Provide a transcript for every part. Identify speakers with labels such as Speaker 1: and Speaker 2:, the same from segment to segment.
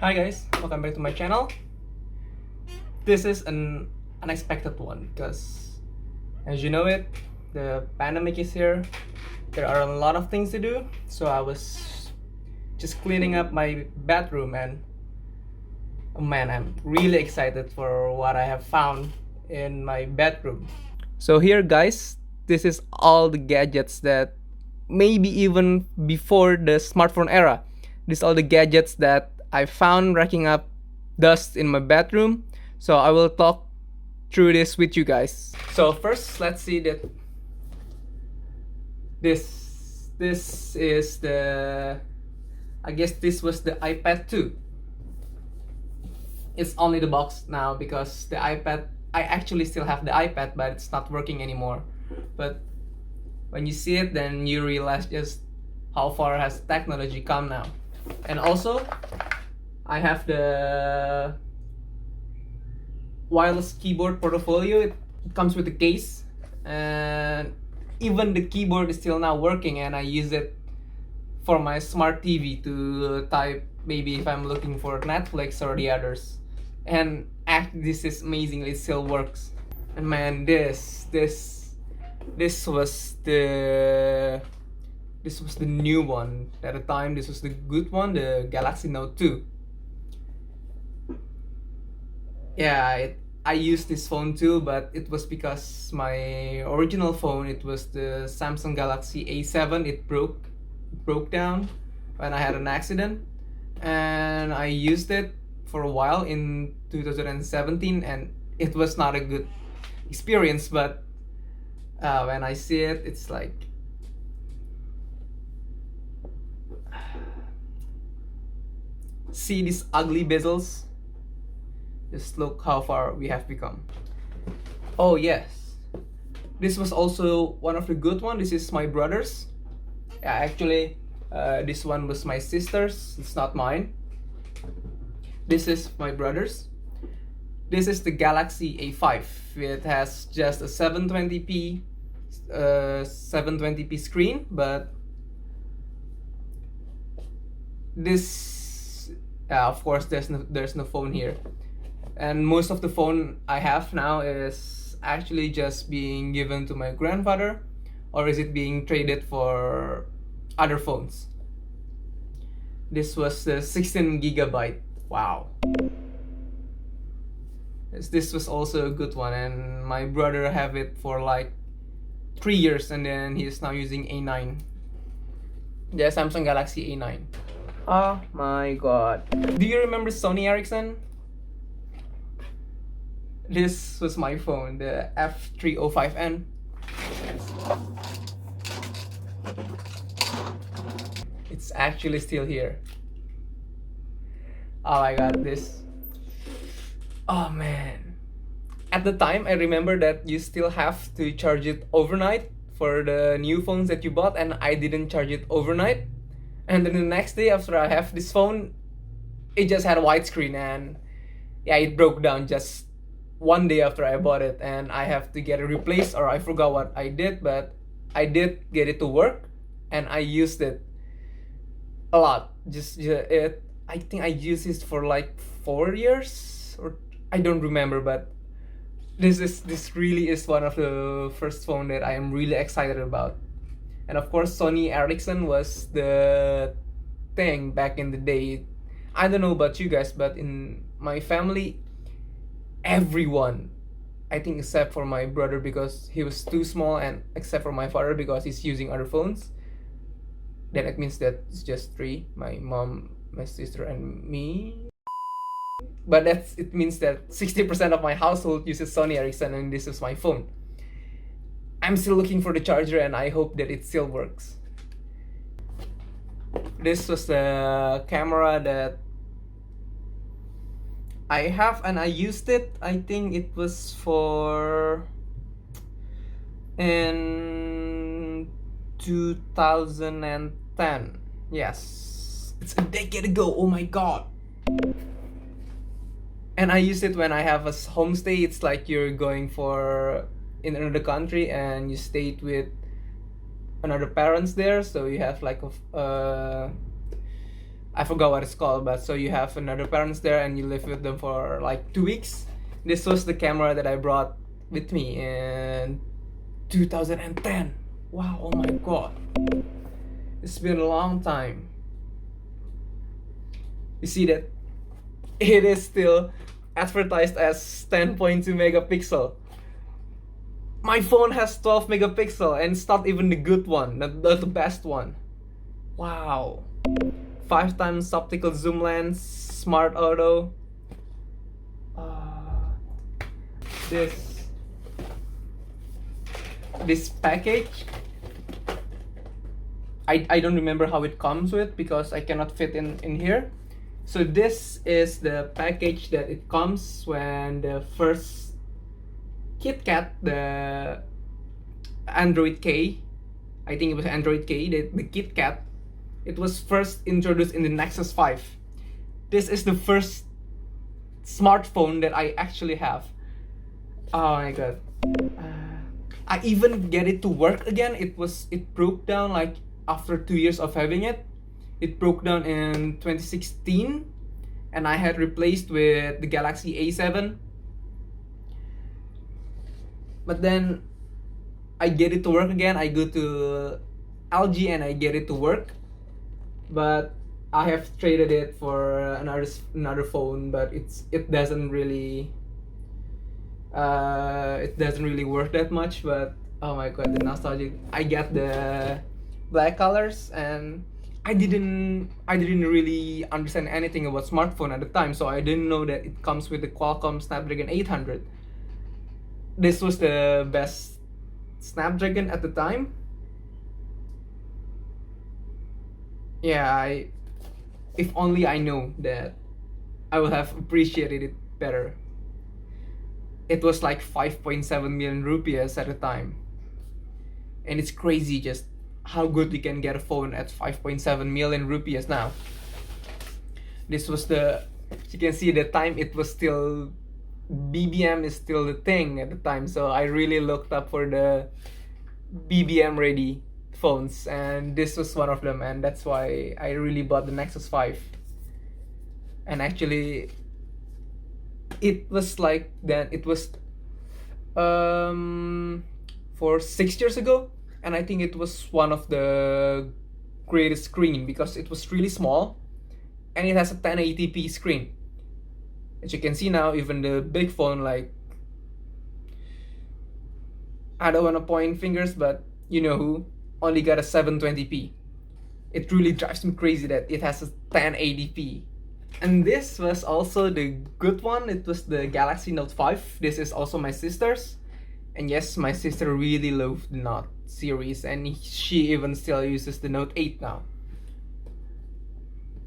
Speaker 1: Hi guys, welcome back to my channel. This is an unexpected one because, as you know it, the pandemic is here. There are a lot of things to do, so I was just cleaning up my bedroom and oh man, I'm really excited for what I have found in my bedroom. So here guys, this is all the gadgets that maybe even before the smartphone era. These are all the gadgets that I found racking up dust in my bedroom. So I will talk through this with you guys. So first, let's see that this is the, I guess this was the iPad 2. It's only the box now because the iPad, I actually still have the iPad, but it's not working anymore. But when you see it, then you realize just how far has technology come now. And also, I have the wireless keyboard portfolio. It comes with a case, and even the keyboard is still now working, and I use it for my smart TV to type maybe if I'm looking for Netflix or the others. And this is amazing, it still works. And man, this was the new one at the time. This was the good one, the Galaxy Note 2. Yeah, I used this phone too, but it was because my original phone, it was the Samsung Galaxy A7. It broke down when I had an accident, and I used it for a while in 2017, and it was not a good experience. But when I see it, it's like see these ugly bezels. Just look how far we have become. Oh yes, this was also one of the good one. This is my brother's. Yeah, actually, this one was my sister's. It's not mine. This is my brother's. This is the Galaxy A5. It has just a 720p screen, but this, of course, there's no phone here. And most of the phone I have now is actually just being given to my grandfather, or is it being traded for other phones. This was the 16 gigabyte. Wow. This was also a good one, and my brother have it for like 3 years, and then he is now using A9. The Samsung Galaxy A9. Oh my god. Do you remember Sony Ericsson? This was my phone, the F305N. It's actually still here. Oh my god, this. Oh man. At the time, I remember that you still have to charge it overnight for the new phones that you bought, and I didn't charge it overnight. And then the next day after I have this phone, it just had a widescreen, and yeah, it broke down just one day after I bought it, and I have to get it replaced, or I forgot what I did, but I did get it to work, and I used it a lot. I think I used it for like 4 years, or I don't remember, but this really is one of the first phone that I am really excited about. And of course, Sony Ericsson was the thing back in the day. I don't know about you guys, but in my family, everyone, I think except for my brother because he was too small, and except for my father because he's using other phones, then it means that it's just three: my mom, my sister, and me. But it means that 60% of my household uses Sony Ericsson, and this is my phone. I'm still looking for the charger, and I hope that it still works. This was the camera that I have, and I used it. I think it was for in 2010. Yes, it's a decade ago. Oh my god. And I use it when I have a homestay. It's like you're going for in another country and you stayed with another parents there, so you have like I forgot what it's called, but so you have another parents there and you live with them for like 2 weeks. This was the camera that I brought with me in 2010. Wow, oh my god. It's been a long time. You see that it is still advertised as 10.2 megapixel. My phone has 12 megapixel and it's not even the good one, not the best one. Wow. 5 times optical zoom lens, smart auto. This package, I don't remember how it comes with because I cannot fit in here. So this is the package that it comes when the first KitKat, the Android K, I think it was Android K, the KitKat, it was first introduced in the Nexus 5. This is the first smartphone that I actually have. Oh my god. I even get it to work again. It broke down like after 2 years of having it. It broke down in 2016 and I had replaced with the Galaxy A7. But then I get it to work again. I go to LG and I get it to work. But I have traded it for another phone, but it doesn't really work that much. But oh my god, the nostalgic. I get the black colors and I didn't really understand anything about smartphone at the time, so I didn't know that it comes with the Qualcomm Snapdragon 800. This was the best Snapdragon at the time. Yeah, if only I know that, I would have appreciated it better. It was like 5.7 million rupees at the time. And it's crazy just how good we can get a phone at 5.7 million rupees now. This was you can see the time it was still, BBM is still the thing at the time. So I really looked up for the BBM ready phones and this was one of them, and that's why I really bought the Nexus 5. And actually it was like then it was for 6 years ago, and I think it was one of the greatest screen because it was really small and it has a 1080p screen. As you can see now, even the big phone, like, I don't want to point fingers, but you know who, only got a 720p. It really drives me crazy that it has a 1080p. And this was also the good one. It was the Galaxy Note 5. This is also my sister's. And yes, my sister really loved the Note series and she even still uses the Note 8 now.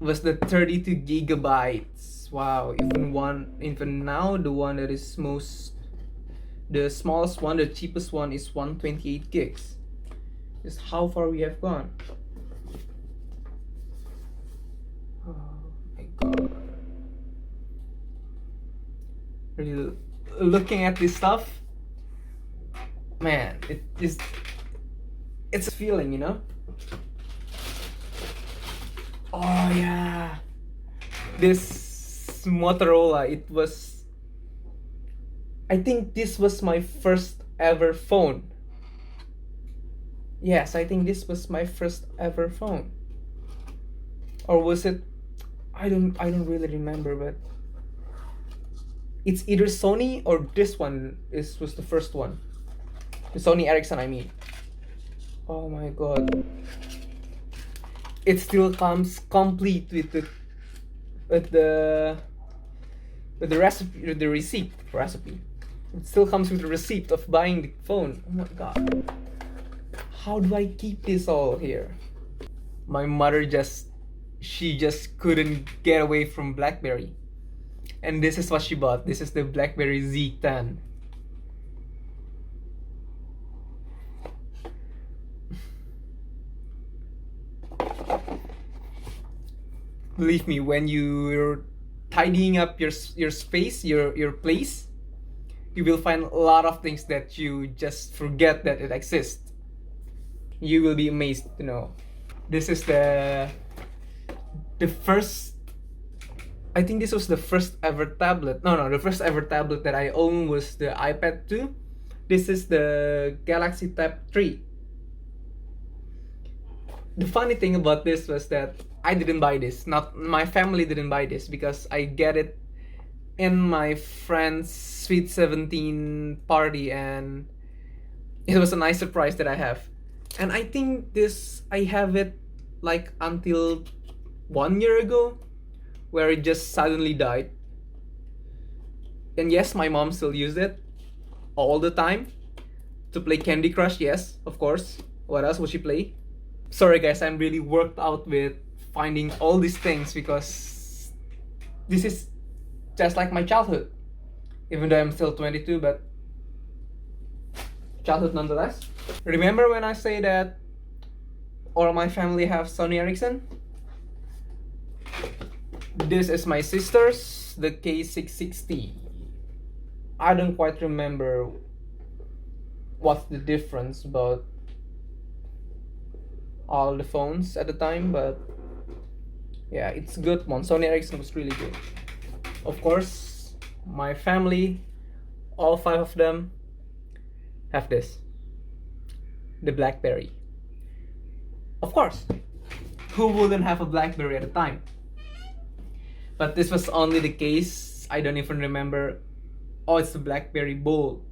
Speaker 1: It was the 32 gigabytes. Wow, even now the one that is the smallest one, the cheapest one is 128 gigs. Just how far we have gone. Oh my god. Really looking at this stuff, man, it's a feeling, you know? Oh yeah. This Motorola, I think this was my first ever phone. Yes, I think this was my first ever phone. Or was it? I don't really remember, but it's either Sony or this one was the first one. The Sony Ericsson, I mean. Oh my god. It still comes complete with the recipe, the receipt. It still comes with the receipt of buying the phone. Oh my god. How do I keep this all here? My mother she just couldn't get away from BlackBerry. And this is what she bought. This is the BlackBerry Z10. Believe me, when you're tidying up your space, your place, you will find a lot of things that you just forget that it exists. You will be amazed to know. This is the the first I think this was the first ever tablet. No, the first ever tablet that I owned was the iPad 2. This is the Galaxy Tab 3. The funny thing about this was that I didn't buy this. Not my family didn't buy this because I get it in my friend's Sweet 17 party, and it was a nice surprise that I have. And I think I have it like until 1 year ago, where it just suddenly died. And yes, my mom still used it all the time to play Candy Crush. Yes, of course. What else would she play? Sorry guys, I'm really worked out with finding all these things because this is just like my childhood. Even though I'm still 22, but childhood nonetheless. Remember when I say that all my family have Sony Ericsson? This is my sister's, the K660. I don't quite remember what's the difference about all the phones at the time, but yeah, it's good one. Sony Ericsson was really good. Of course, my family, all 5 of them, have this, the BlackBerry. Of course, who wouldn't have a BlackBerry at the time? But this was only the case. I don't even remember. Oh, it's the BlackBerry Bold.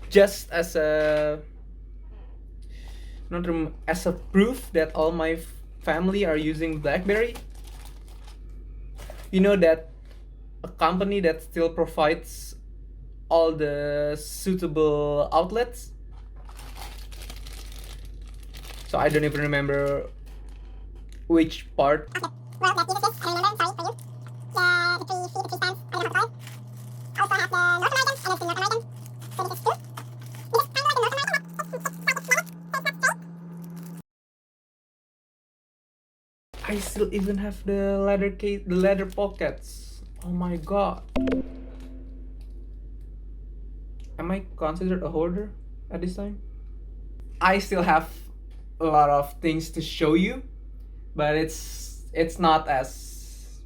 Speaker 1: Just as a as a proof that all my family are using BlackBerry. You know that a company that still provides all the suitable outlets. So I don't even remember which part.
Speaker 2: Okay. Well, that's it. I remember. Sorry for you. The three stands. I don't know how to also have the North American, and it's the North American 36 too. Because kind of like the North American.
Speaker 1: I still even have the leather case, the leather pockets. Oh my god. Am I considered a hoarder at this time? I still have a lot of things to show you, but it's not as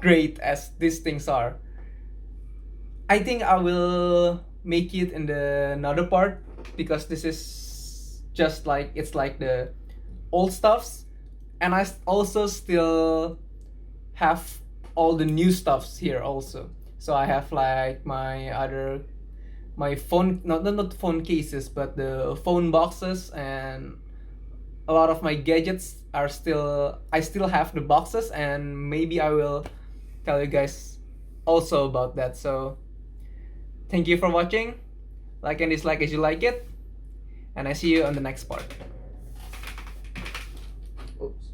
Speaker 1: great as these things are. I think I will make it in the another part because this is just like it's like the old stuffs, and I also still have all the new stuffs here also. So I have like my phone, not phone cases, but the phone boxes, and a lot of my gadgets are I still have the boxes, and maybe I will tell you guys also about that. So thank you for watching. Like and dislike as you like it, and I see you on the next part. Oops.